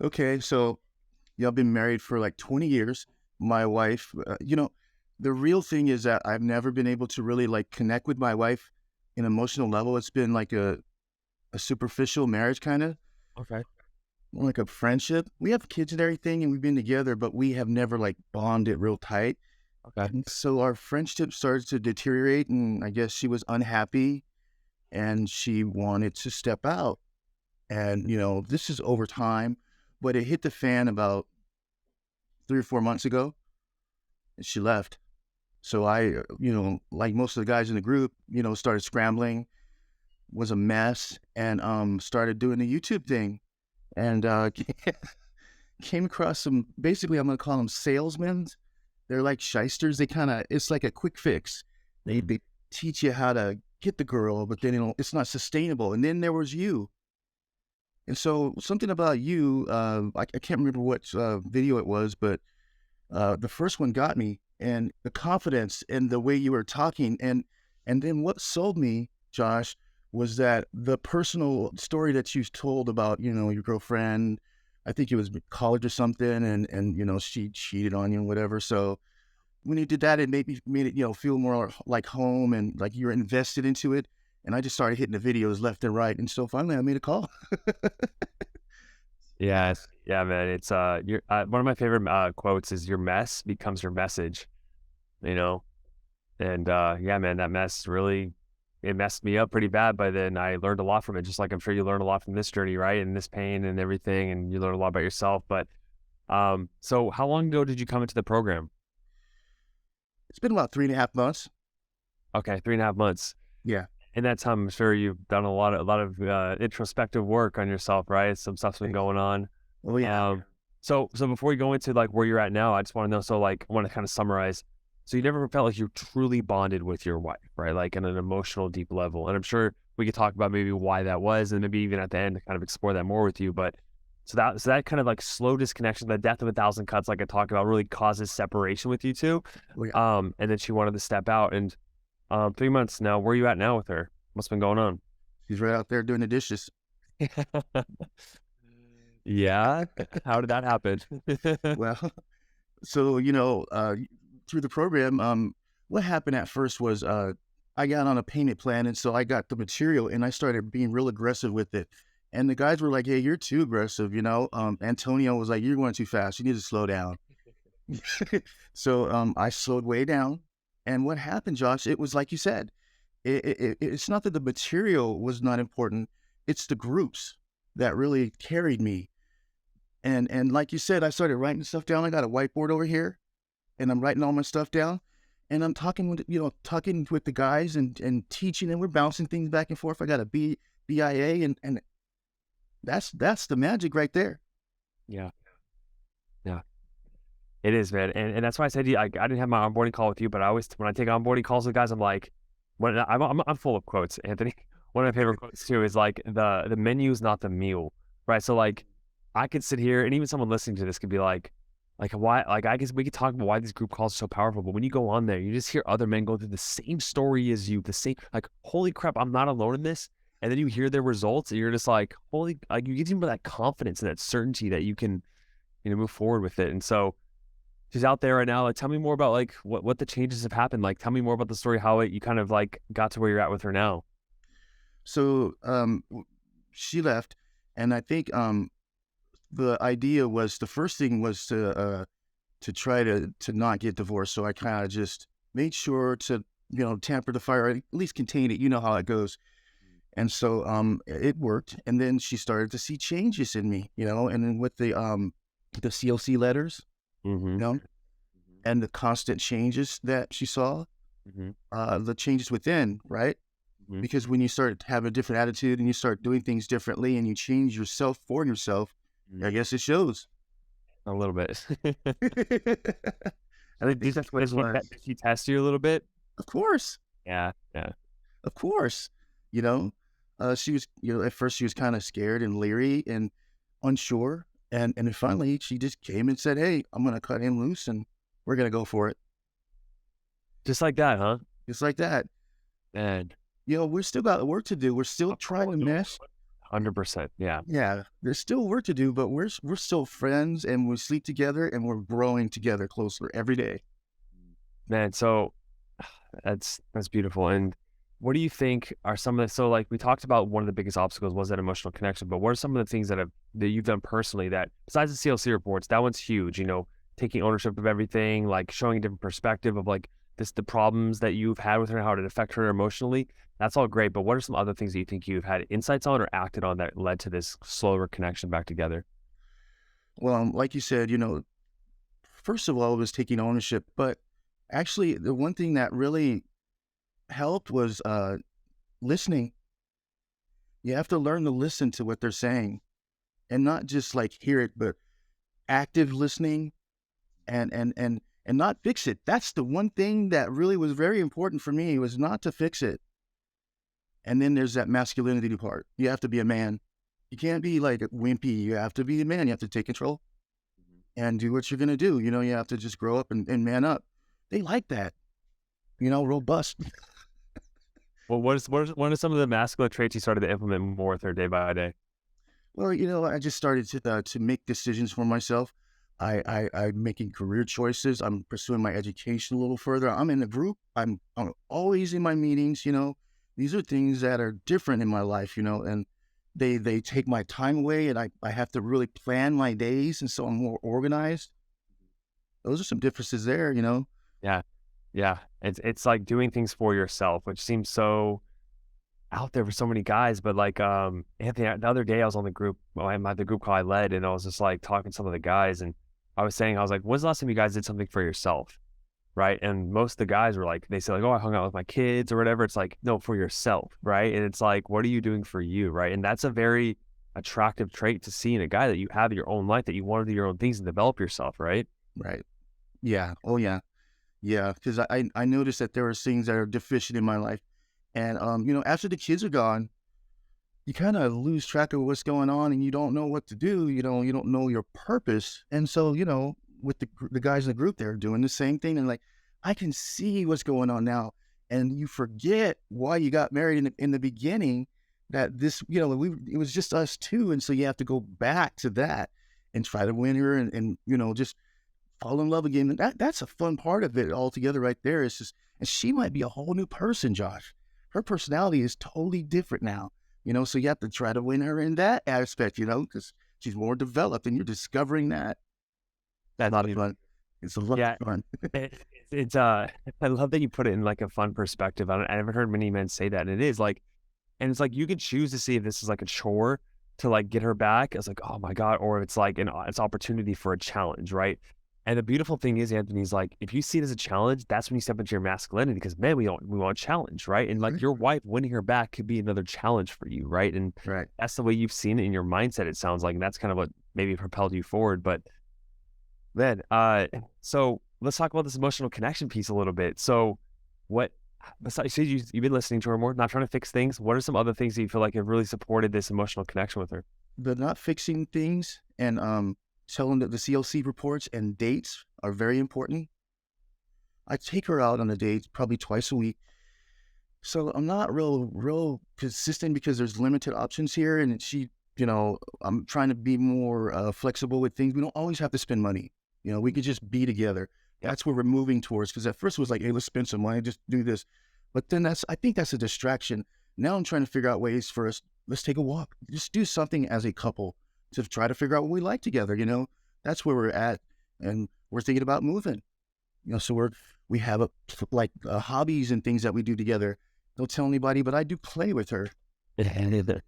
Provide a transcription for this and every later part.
Okay, so I've been married for like 20 years. My wife, the real thing is that I've never been able to really like connect with my wife in an emotional level. It's been like a superficial marriage kind of, Okay. like a friendship. We have kids and everything, and we've been together, but we have never like bonded real tight. Okay. And so our friendship started to deteriorate, and I guess she was unhappy and she wanted to step out. And, this is over time, but it hit the fan about 3 or 4 months ago, and she left. So I, like most of the guys in the group, started scrambling, was a mess, and started doing the YouTube thing, and came across some. Basically, I'm gonna call them salesmen. They're like shysters. It's like a quick fix. Mm. They teach you how to get the girl, but then it's not sustainable. And then there was you. And so something about you, I can't remember what video it was, but the first one got me, and the confidence and the way you were talking, and then what sold me, Josh, was that the personal story that you told about, your girlfriend. I think it was college or something, and she cheated on you and whatever. So when you did that, it made it feel more like home and like you're invested into it. And I just started hitting the videos left and right, and so finally I made a call. Yes. Yeah, man. It's your one of my favorite quotes is your mess becomes your message, you know? And yeah, man, that mess really it messed me up pretty bad, but then I learned a lot from it, just like I'm sure you learned a lot from this journey, right? And this pain and everything, and you learned a lot about yourself. But so how long ago did you come into the program? It's been about 3.5 months. Okay, 3.5 months. Yeah. In that time, I'm sure you've done a lot of introspective work on yourself, right? Some stuff's been going on. Oh yeah. So before we go into like where you're at now, I just want to know. So like, I want to kind of summarize. So you never felt like you truly bonded with your wife, right? Like on an emotional, deep level. And I'm sure we could talk about maybe why that was, and maybe even at the end to kind of explore that more with you. But so that kind of like slow disconnection, the death of a thousand cuts, like I talked about, really causes separation with you two. Oh yeah. And then she wanted to step out, and 3 months now. Where are you at now with her? What's been going on? She's right out there doing the dishes. Yeah. How did that happen? Well, so through the program, what happened at first was I got on a payment plan, and so I got the material, and I started being real aggressive with it. And the guys were like, "Hey, you're too aggressive." Antonio was like, "You're going too fast. You need to slow down." So I slowed way down. And what happened, Josh? It was like you said. It's not that the material was not important. It's the groups that really carried me. And like you said, I started writing stuff down. I got a whiteboard over here, and I'm writing all my stuff down. And I'm talking with the guys and teaching, and we're bouncing things back and forth. I got a BIA, and that's the magic right there. Yeah. Yeah. It is, man. And that's why I said to you, I didn't have my onboarding call with you, but I always, when I take onboarding calls with guys, I'm like, I'm full of quotes, Anthony. One of my favorite quotes too is like the menu is not the meal, right? So like I could sit here and even someone listening to this could be like why, like I guess we could talk about why these group calls are so powerful, but when you go on there, you just hear other men go through the same story as you, the same, like, holy crap, I'm not alone in this. And then you hear their results and you're just like, holy, like you get even that confidence and that certainty that you can, move forward with it. And so, she's out there right now. Like, tell me more about like what the changes have happened. Like, tell me more about the story, how you kind of like got to where you're at with her now. So she left, and I think the idea was the first thing was to try to not get divorced. So I kind of just made sure to tamper the fire, at least contain it. You know how it goes. And so it worked. And then she started to see changes in me, and then with the CLC letters, Mm-hmm. you know, and the constant changes that she saw, Mm-hmm. the changes within, right? Mm-hmm. Because when you start to have a different attitude and you start doing things differently and you change yourself for yourself, Mm-hmm. I guess it shows. A little bit. And I think Did, that's what it was. did she test you a little bit? Of course. Yeah. Yeah. Of course. You know, she was, at first she was kind of scared and leery and unsure. And then finally she just came and said, "Hey, I'm going to cut him loose and we're going to go for it." Just like that, huh? Just like that. And We're still got work to do. We're still trying to mesh. 100%. Yeah. Yeah, there's still work to do, but we're still friends, and we sleep together, and we're growing together closer every day. Man, so that's beautiful. And what do you think are some of the so like we talked about one of the biggest obstacles was that emotional connection, but what are some of the things that you've done personally that besides the CLC reports, that one's huge, taking ownership of everything, like showing a different perspective of like the problems that you've had with her and how it affect her emotionally. That's all great. But what are some other things that you think you've had insights on or acted on that led to this slower connection back together? Well, like you said, first of all, it was taking ownership, but actually, the one thing that really helped was listening. You have to learn to listen to what they're saying and not just like hear it, but active listening and not fix it. That's the one thing that really was very important for me was not to fix it. And then there's that masculinity part. You have to be a man. You can't be like wimpy. You have to be a man. You have to take control and do what you're going to do. You have to just grow up and man up. They like that, robust. Well, what are some of the masculine traits you started to implement more with her day by day? Well, I just started to make decisions for myself. I'm making career choices. I'm pursuing my education a little further. I'm in a group. I'm always in my meetings. These are things that are different in my life. And they take my time away, and I have to really plan my days, and so I'm more organized. Those are some differences there. Yeah. Yeah. It's like doing things for yourself, which seems so out there for so many guys. But like Anthony, the other day I was on the group, the group call I led, and I was just like talking to some of the guys, and I was like, when's the last time you guys did something for yourself? Right. And most of the guys were like, they say like, oh, I hung out with my kids or whatever. It's like, no, for yourself. Right. And it's like, what are you doing for you? Right. And that's a very attractive trait to see in a guy, that you have your own life, that you want to do your own things and develop yourself. Right. Right. Yeah. Oh, yeah. Yeah. Because I noticed that there are things that are deficient in my life. And, after the kids are gone, you kind of lose track of what's going on, and you don't know what to do. You don't know your purpose. And so, with the guys in the group, they're doing the same thing. And like, I can see what's going on now. And you forget why you got married in the beginning, that this, it was just us two. And so you have to go back to that and try to win her and just fall in love again. And that's a fun part of it altogether right there. It's just, and she might be a whole new person, Josh. Her personality is totally different now, so you have to try to win her in that aspect, because she's more developed, and you're discovering that. It's a That's lot of beautiful. fun. It's a lot Yeah. of fun. It's I love that you put it in like a fun perspective. I haven't heard many men say that. And it is like, and it's like, you can choose to see if this is like a chore to like get her back. It's like, oh my God. Or if it's like it's opportunity for a challenge. Right. And the beautiful thing is, Anthony's like, if you see it as a challenge, that's when you step into your masculinity, because man, we want challenge. Right. And like Right. your wife winning her back could be another challenge for you. Right. And Right. that's the way you've seen it in your mindset, it sounds like. And that's kind of what maybe propelled you forward. But man, so let's talk about this emotional connection piece a little bit. So, what besides you've been listening to her more, not trying to fix things? What are some other things that you feel like have really supported this emotional connection with her? The not fixing things and telling that the CLC reports and dates are very important. I take her out on a date probably twice a week. So I'm not real consistent because there's limited options here, and I'm trying to be more flexible with things. We don't always have to spend money. We could just be together. Yep. That's where we're moving towards. Because at first it was like, hey, let's spend some money, just do this. But then I think that's a distraction. Now I'm trying to figure out ways for us. Let's take a walk. Just do something as a couple to try to figure out what we like together. That's where we're at, and we're thinking about moving. So we have like hobbies and things that we do together. Don't tell anybody, but I do play with her. Yeah,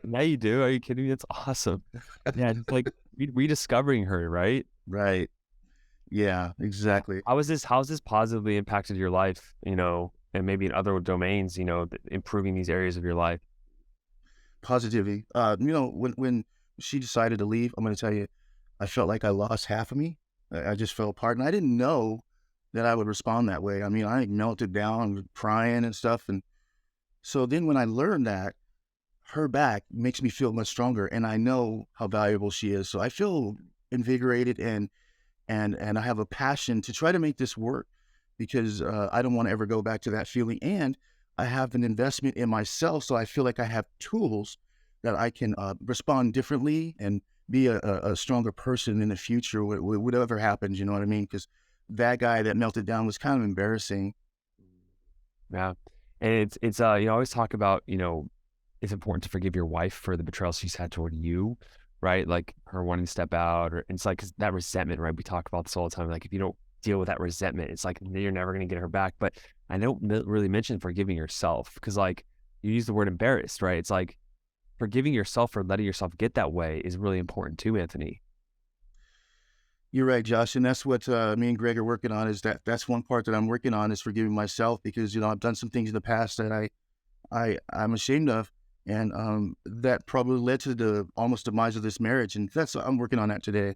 now you do. Are you kidding me? That's awesome. Yeah, it's like rediscovering her, right? Right. Yeah, exactly. How's this positively impacted your life, and maybe in other domains, improving these areas of your life? Positivity. When she decided to leave, I'm going to tell you, I felt like I lost half of me. I just fell apart, and I didn't know that I would respond that way. I mean, I melted down, crying and stuff. And so then when I learned that, her back makes me feel much stronger, and I know how valuable she is. So I feel invigorated, and I have a passion to try to make this work, because I don't want to ever go back to that feeling. And I have an investment in myself, so I feel like I have tools that I can respond differently and be a stronger person in the future, whatever happens. You know what I mean? Because that guy that melted down was kind of embarrassing. Yeah. And you always talk about, it's important to forgive your wife for the betrayal she's had toward you, right? Like her wanting to step out, or it's like 'cause that resentment, right? We talk about this all the time. Like if you don't deal with that resentment, it's like you're never going to get her back. But I don't really mention forgiving yourself because, like, you use the word embarrassed, right? It's like forgiving yourself for letting yourself get that way is really important too, Anthony. You're right, Josh, and that's what me and Greg are working on. Is that's one part that I'm working on is forgiving myself because I've done some things in the past that I'm ashamed of, and that probably led to the almost demise of this marriage, and that's I'm working on that today.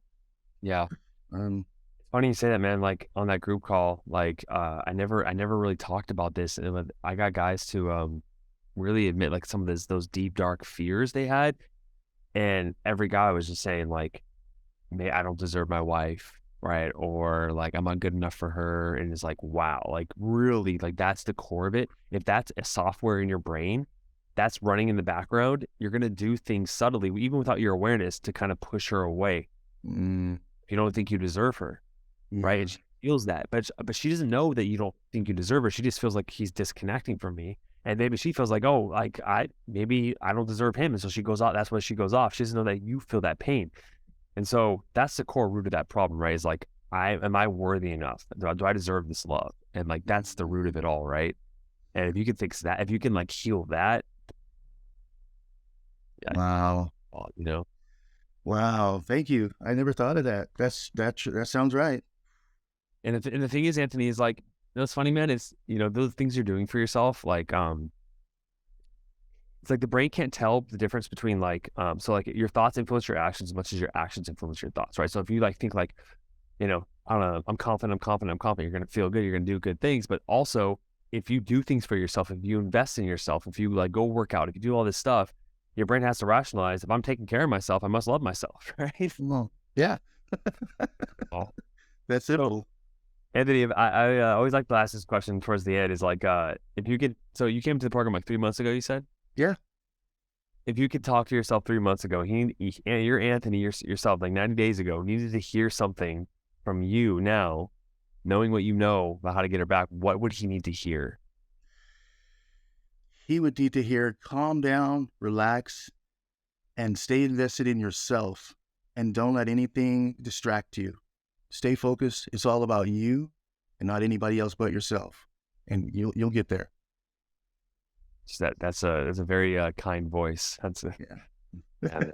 Yeah. Um, It's funny you say that, man. Like on that group call, like I never really talked about this, and I got guys to really admit like some of those deep dark fears they had, and every guy was just saying like, "May I don't deserve my wife," right? Or like, "I'm not good enough for her," and it's like, wow, like really, like that's the core of it. If that's a software in your brain that's running in the background, you're gonna do things subtly, even without your awareness, to kind of push her away. mm, If you don't think you deserve her. Right? yeah. And she feels that, but she doesn't know that you don't think you deserve her. She just feels like he's disconnecting from me, and maybe she feels like, oh, like maybe I don't deserve him, and so she goes off. That's why she goes off. She doesn't know that you feel that pain, and so that's the core root of that problem, right? Is like, am I worthy enough? Do I deserve this love? And like that's the root of it all, right? And if you can fix that, if you can like heal that, yeah, Wow. you know. Wow. Thank you. I never thought of that. That sounds right. And the thing is, Anthony, is like, what's funny, man, is those things you're doing for yourself, like it's like the brain can't tell the difference between like so like your thoughts influence your actions as much as your actions influence your thoughts, right? So if you like think like, I don't know, I'm confident, I'm confident, I'm confident, you're gonna feel good, you're gonna do good things. But also if you do things for yourself, if you invest in yourself, if you like go work out, if you do all this stuff, your brain has to rationalize, if I'm taking care of myself, I must love myself, right? Well, yeah, Oh. that's So simple. Anthony, I always like to ask this question towards the end is like, if you could, so you came to the program like 3 months ago, you said? Yeah. If you could talk to yourself 3 months ago, you're Anthony, yourself, like 90 days ago, needed to hear something from you now, knowing what you know about how to get her back, what would he need to hear? He would need to hear calm down, relax, and stay invested in yourself and don't let anything distract you. Stay focused. It's all about you and not anybody else but yourself. And you'll get there. Just that's a very kind voice. That's a, Yeah. yeah,